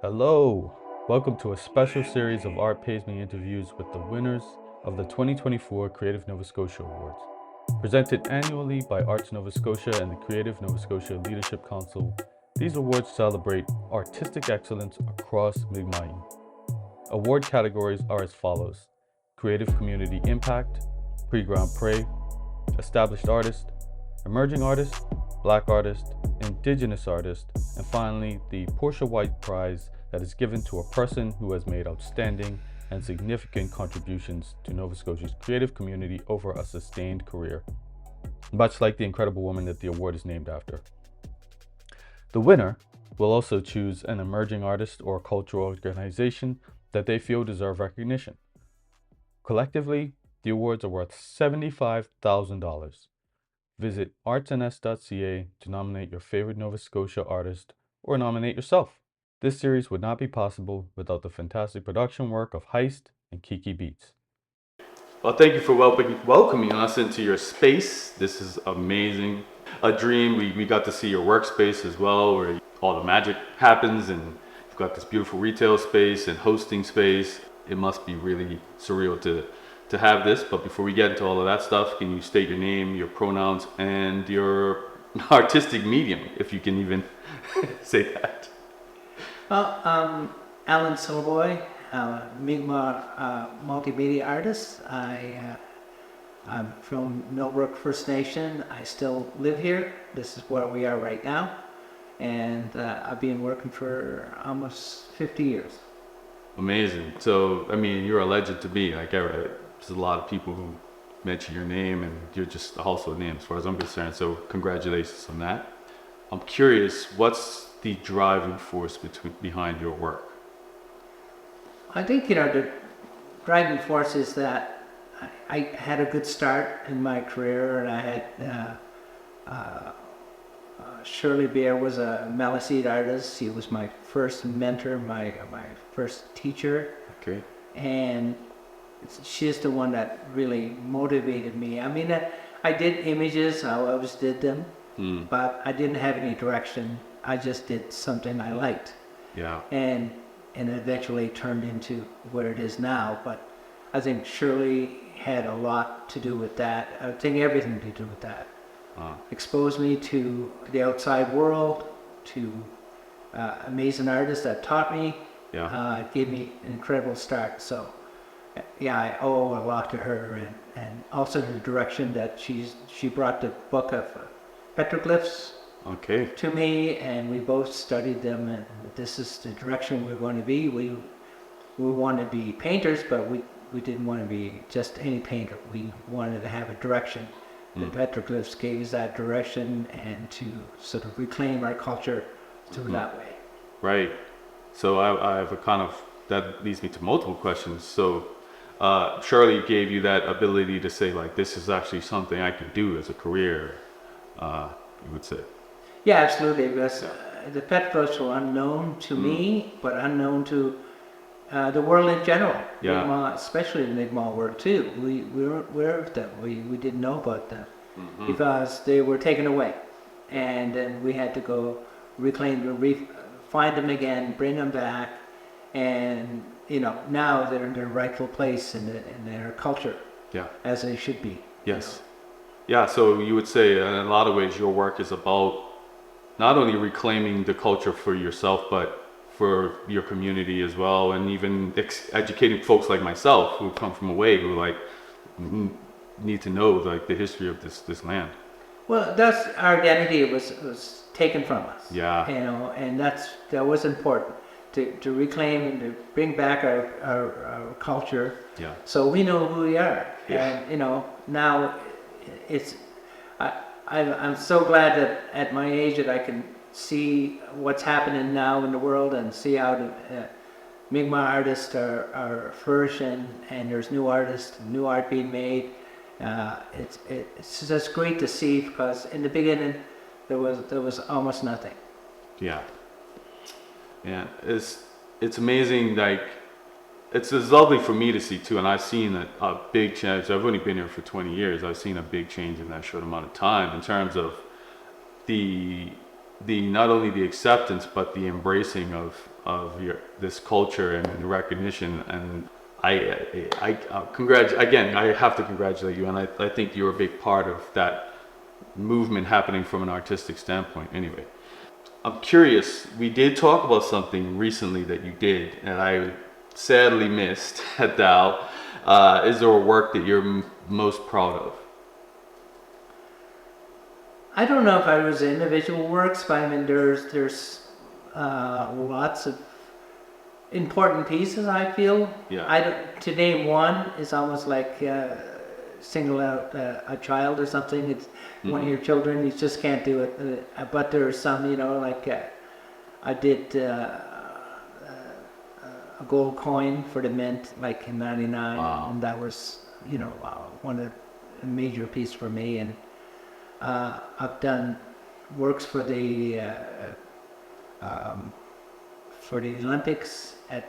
Hello, welcome to a special series of Art Pays Me interviews with the winners of the 2024 Creative Nova Scotia Awards. Presented annually by Arts Nova Scotia and the Creative Nova Scotia Leadership Council, these awards celebrate artistic excellence across Mi'kmaq. Award categories are as follows: Creative Community Impact, Prix Grand Prix, Established Artist, Emerging Artist, Black Artist, Indigenous Artist, and finally the Portia White Prize that is given to a person who has made outstanding and significant contributions to Nova Scotia's creative community over a sustained career, much like the incredible woman that the award is named after. The winner will also choose an emerging artist or cultural organization that they feel deserve recognition. Collectively, the awards are worth $75,000. Visit artsns.ca to nominate your favorite Nova Scotia artist or nominate yourself. This series would not be possible without the fantastic production work of Heist and Kiki Beats. Well, thank you for welcoming us into your space. This is amazing. A dream. We got to see your workspace as well, where all the magic happens, and you've got this beautiful retail space and hosting space. It must be really surreal to have this. But before we get into all of that stuff, can you state your name, your pronouns, and your artistic medium, if you can even say that? Well, Alan Syliboy, Mi'kmaq multimedia artist. I'm from Millbrook First Nation. I still live here. This is where we are right now. And I've been working for almost 50 years. Amazing. So, I mean, you're a legend to me. Like, there's a lot of people who mention your name, and you're just a household name as far as I'm concerned. So congratulations on that. I'm curious, what's the driving force behind your work? I think, the driving force is that I had a good start in my career, and I had Shirley Bear was a Maliseet artist. He was my first mentor, my first teacher. Okay. And she's the one that really motivated me. I mean, I did images, I always did them, but I didn't have any direction. I just did something I liked. Yeah. And eventually turned into where it is now. But I think Shirley had a lot to do with that. I think everything to do with that. Exposed me to the outside world, to amazing artists that taught me. Yeah. It gave me an incredible start. So yeah, I owe a lot to her, and also the direction that she brought the book of petroglyphs to me, and we both studied them, and this is the direction we're going to be. We want to be painters, but we didn't want to be just any painter. We wanted to have a direction. The petroglyphs gave us that direction, and to sort of reclaim our culture through that way. Right. So I have a kind of, that leads me to multiple questions. So Shirley gave you that ability to say, like, this is actually something I can do as a career, you would say. Yeah, absolutely. Because the petroglyphs were unknown to me, but unknown to the world in general. Yeah. Mi'kmaq, especially the Mi'kmaq world too. We weren't aware of them. We didn't know about them because they were taken away, and then we had to go reclaim them, find them again, bring them back, and now they're in their rightful place in their culture. Yeah. As they should be. Yes. Yeah. So you would say, in a lot of ways, your work is about not only reclaiming the culture for yourself, but for your community as well, and even educating folks like myself who come from away, who need to know like the history of this land. Well, that's our identity was taken from us. Yeah. And that was important to reclaim and to bring back our culture. Yeah. So we know who we are. Yeah. And now I'm so glad that at my age that I can see what's happening now in the world and see how the Mi'kmaq artists are flourishing, and there's new artists, new art being made. It's just great to see, because in the beginning there was almost nothing. Yeah. Yeah. It's amazing. Like, it's lovely for me to see too, and I've seen a big change. I've only been here for 20 years. I've seen a big change in that short amount of time in terms of the the not only the acceptance but the embracing of this culture and the recognition. And again, I have to congratulate you, and I think you're a big part of that movement happening from an artistic standpoint. Anyway, I'm curious. We did talk about something recently that you did, and I sadly missed at Dow. Is there a work that you're most proud of? I don't know if I was individual works, but I mean, there's lots of important pieces. I feel. Yeah. To name one is almost like single out a child or something. It's one of your children. You just can't do it. But there are some, like I did a gold coin for the mint, like in '99, Wow. and that was, one of a major piece for me. And I've done works for the Olympics at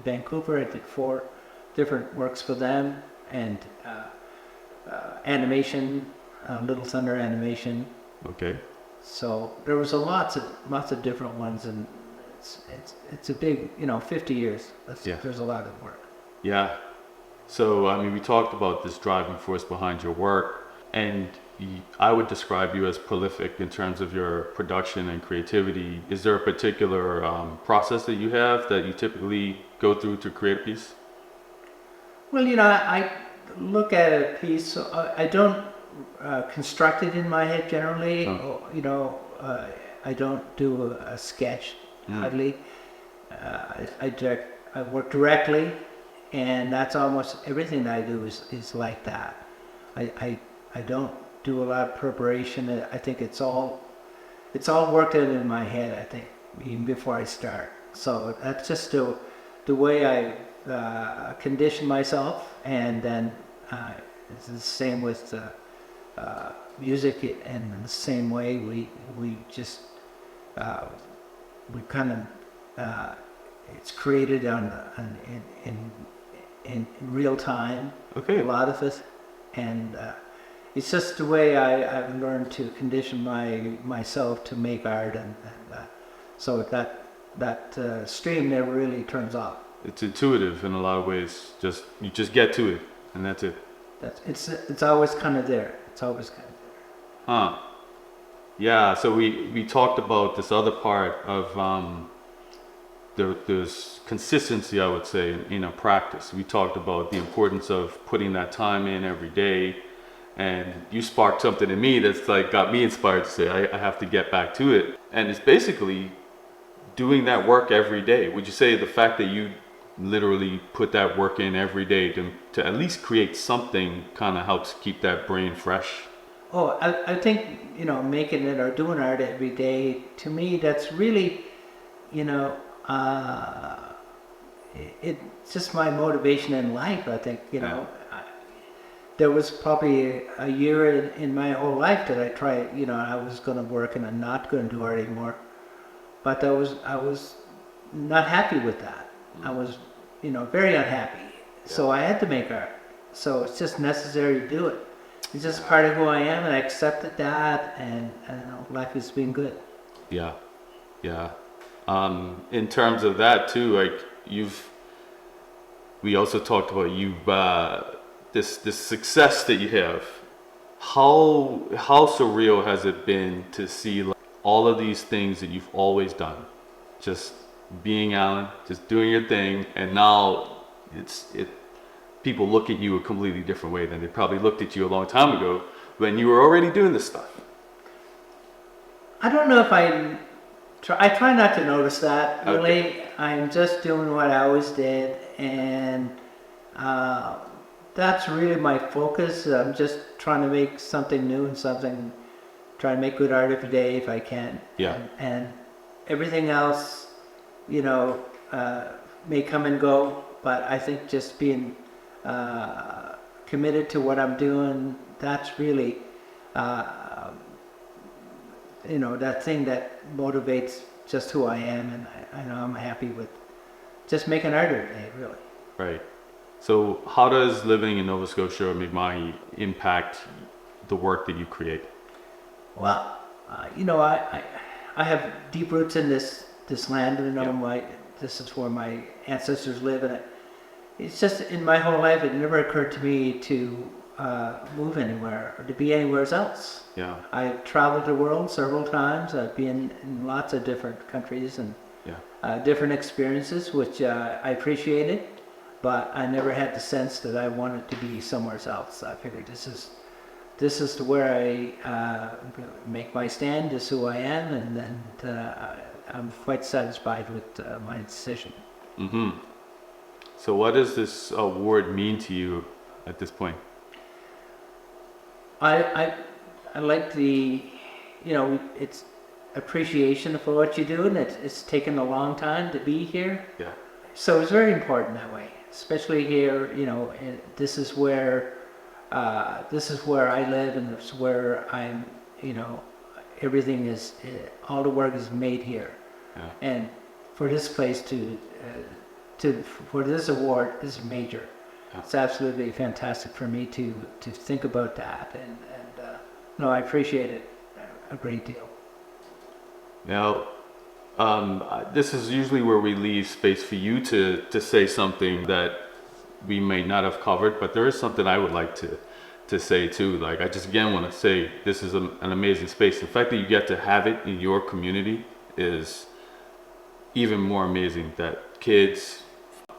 Vancouver. I did 4 different works for them, and animation, Little Thunder animation. Okay. So there was lots of different ones, and it's a big, 50 years. There's a lot of work. Yeah. So, I mean, we talked about this driving force behind your work, and I would describe you as prolific in terms of your production and creativity. Is there a particular process that you have that you typically go through to create a piece? Well, I look at a piece. I don't construct it in my head generally. I don't do a sketch hardly. I work directly, and that's almost everything that I do is like that. I don't do a lot of preparation. I think it's all worked out in my head, I think, even before I start. So that's just the way I condition myself. And then it's the same with music, and in the same way we just we kind of it's created in real time. Okay. A lot of it, and it's just the way I've learned to condition myself to make art, and so that stream never really turns off. It's intuitive in a lot of ways. You just get to it, and that's it. It's always kind of there. It's always kind of there. Huh. Yeah. So we talked about this other part of there's consistency, I would say, in a practice. We talked about the importance of putting that time in every day, and you sparked something in me that's like got me inspired to say I have to get back to it. And it's basically doing that work every day. Would you say the fact that you literally put that work in every day to at least create something kind of helps keep that brain fresh? Oh, I think, making it or doing art every day, to me, that's really, it's just my motivation in life. I think, there was probably a year in my whole life that I tried, I was going to work and I'm not going to do art anymore. But I was not happy with that. I was, very unhappy. Yeah. So I had to make art. So it's just necessary to do it. It's just part of who I am, and I accepted that, and life has been good. Yeah, yeah. In terms of that too, like we also talked about this success that you have. How surreal has it been to see like, all of these things that you've always done, just being Alan, just doing your thing, and now people look at you a completely different way than they probably looked at you a long time ago when you were already doing this stuff. I don't know if I try not to notice that, really. Okay. I'm just doing what I always did, and that's really my focus. I'm just trying to make something new and try to make good art every day if I can. Yeah. And everything else, may come and go, but I think just being committed to what I'm doing, that's really, that thing that motivates just who I am, and I know I'm happy with just making art every day, really. Right. So how does living in Nova Scotia or Mi'kmaq impact the work that you create? Well, I have deep roots in this land, and this is where my ancestors live, and it's just in my whole life it never occurred to me to move anywhere or to be anywhere else. Yeah. I've traveled the world several times. I've been in lots of different countries and different experiences, which I appreciated, but I never had the sense that I wanted to be somewhere else. I figured this is where I make my stand. This is who I am, and I'm quite satisfied with my decision. Mm-hmm. So what does this award mean to you at this point? I like it's appreciation for what you do, and it's taken a long time to be here. Yeah. So it's very important that way, especially here. This is where I live, and this is where I'm. Everything is, all the work is made here, and for this place for this award is major. Yeah. It's absolutely fantastic for me to think about that, and no, I appreciate it a great deal. Now, this is usually where we leave space for you to say something that we may not have covered, but there is something I would like to say too. Like, I just again want to say this is an amazing space. The fact that you get to have it in your community is even more amazing. That kids,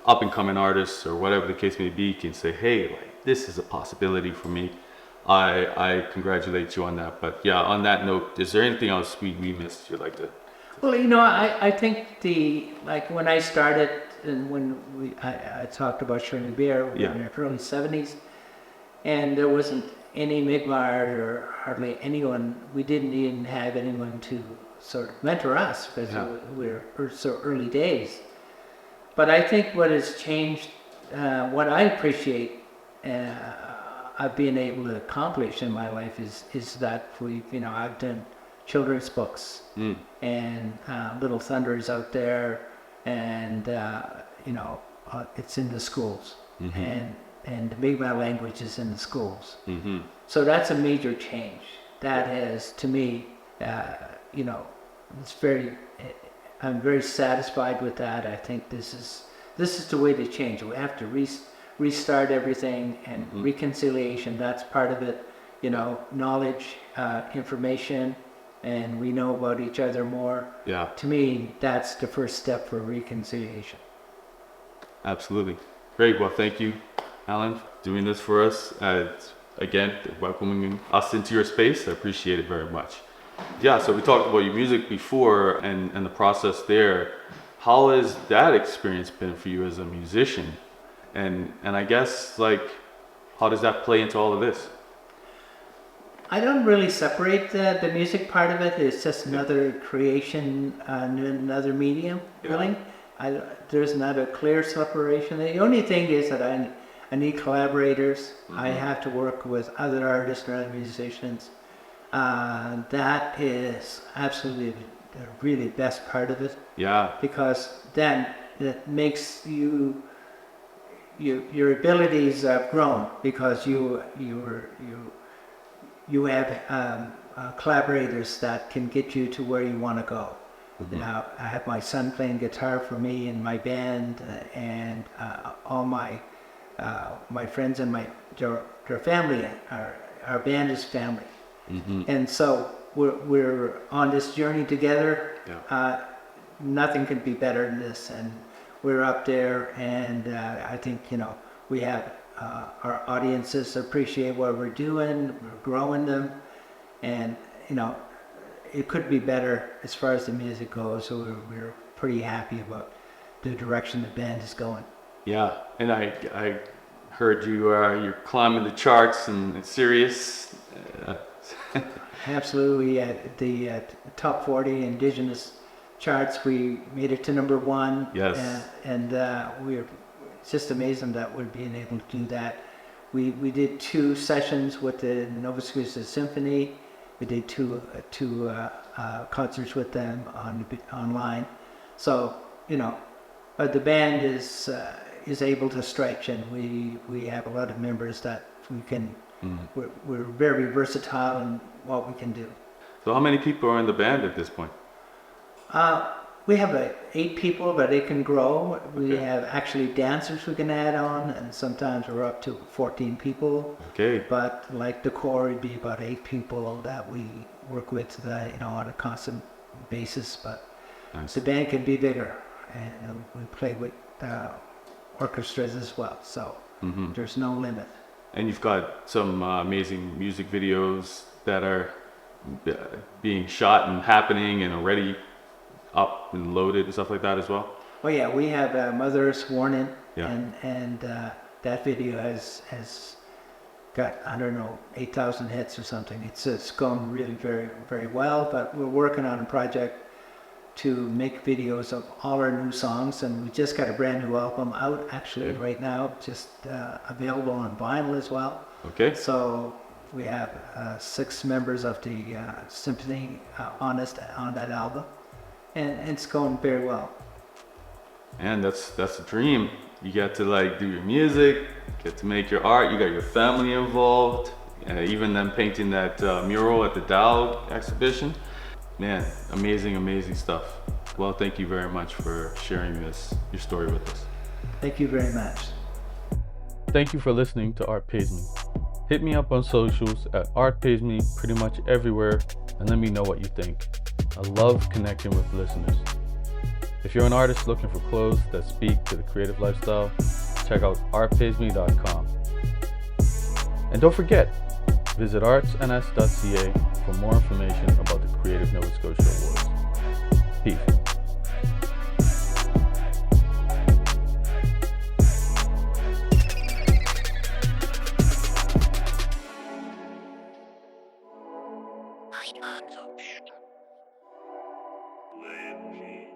up and coming artists or whatever the case may be, can say, hey, like, this is a possibility for me. I congratulate you on that. But yeah, on that note, is there anything else we missed you'd like to? Well, I think when I started and when I talked about Shirley Beer in the early 70s, and there wasn't any Mi'kmaq or hardly anyone, we didn't even have anyone to sort of mentor us because we were so early days. But I think what has changed, what I appreciate I've been able to accomplish in my life is that I've done children's books and Little Thunder is out there, and it's in the schools, and the Mi'kmaq language is in the schools. So that's a major change. That has, to me, it's I'm very satisfied with that. I think this is the way to change. We have to restart everything, and reconciliation, that's part of it. Knowledge, information, and we know about each other more. Yeah. To me, that's the first step for reconciliation. Absolutely. Great. Well, thank you, Alan, for doing this for us. Again, welcoming us into your space. I appreciate it very much. Yeah, so we talked about your music before and the process there. How has that experience been for you as a musician? And I guess, how does that play into all of this? I don't really separate the music part of it. It's just another creation, another medium, really. There's not a clear separation. The only thing is that I need collaborators. I have to work with other artists or other musicians. That is absolutely the really best part of it. Yeah. Because then it makes your abilities have grown because you have collaborators that can get you to where you want to go. Now I have my son playing guitar for me in my band, and all my friends and their family. Our band is family, and so we're on this journey together. Yeah. Nothing could be better than this, and we're up there, and I think we have our audiences appreciate what we're doing. We're growing them, and it could be better as far as the music goes. So we're pretty happy about the direction the band is going. Yeah, and I heard you're climbing the charts and it's serious. Absolutely, at the top 40 Indigenous charts, we made it to number 1. Yes, and it's just amazing that we're being able to do that. We did 2 sessions with the Nova Scotia Symphony. We did two concerts with them online. So the band is able to stretch, and we have a lot of members that we can. We're very versatile in what we can do. So how many people are in the band at this point? We have 8 people, but it can grow. We have actually dancers we can add on, and sometimes we're up to 14 people. Okay. But like the core would be about 8 people that we work with, on a constant basis. But Nice. the band can be bigger, and we play with orchestras as well. So there's no limit. And you've got some amazing music videos that are being shot and happening and already up and loaded and stuff like that as well. Oh yeah, we have Mother Sworn In, Yeah. and that video has got, I don't know, 8,000 hits or something. It's going really very, very well, but we're working on a project to make videos of all our new songs, and we just got a brand new album out actually right now, just available on vinyl as well. Okay. So we have 6 members of the symphony on that album, and it's going very well. And that's a dream. You get to like do your music, get to make your art. You got your family involved. Even them painting that mural at the Dow exhibition. Man, amazing stuff. Well, thank you very much for sharing your story with us. Thank you very much. Thank you for listening to Art Pays Me. Hit me up on socials at Art Pays Me pretty much everywhere and let me know what you think. I love connecting with listeners. If you're an artist looking for clothes that speak to the creative lifestyle, check out artpaysme.com. And don't forget, visit artsns.ca for more information about the Creative Nova Scotia Awards. Peace. Let me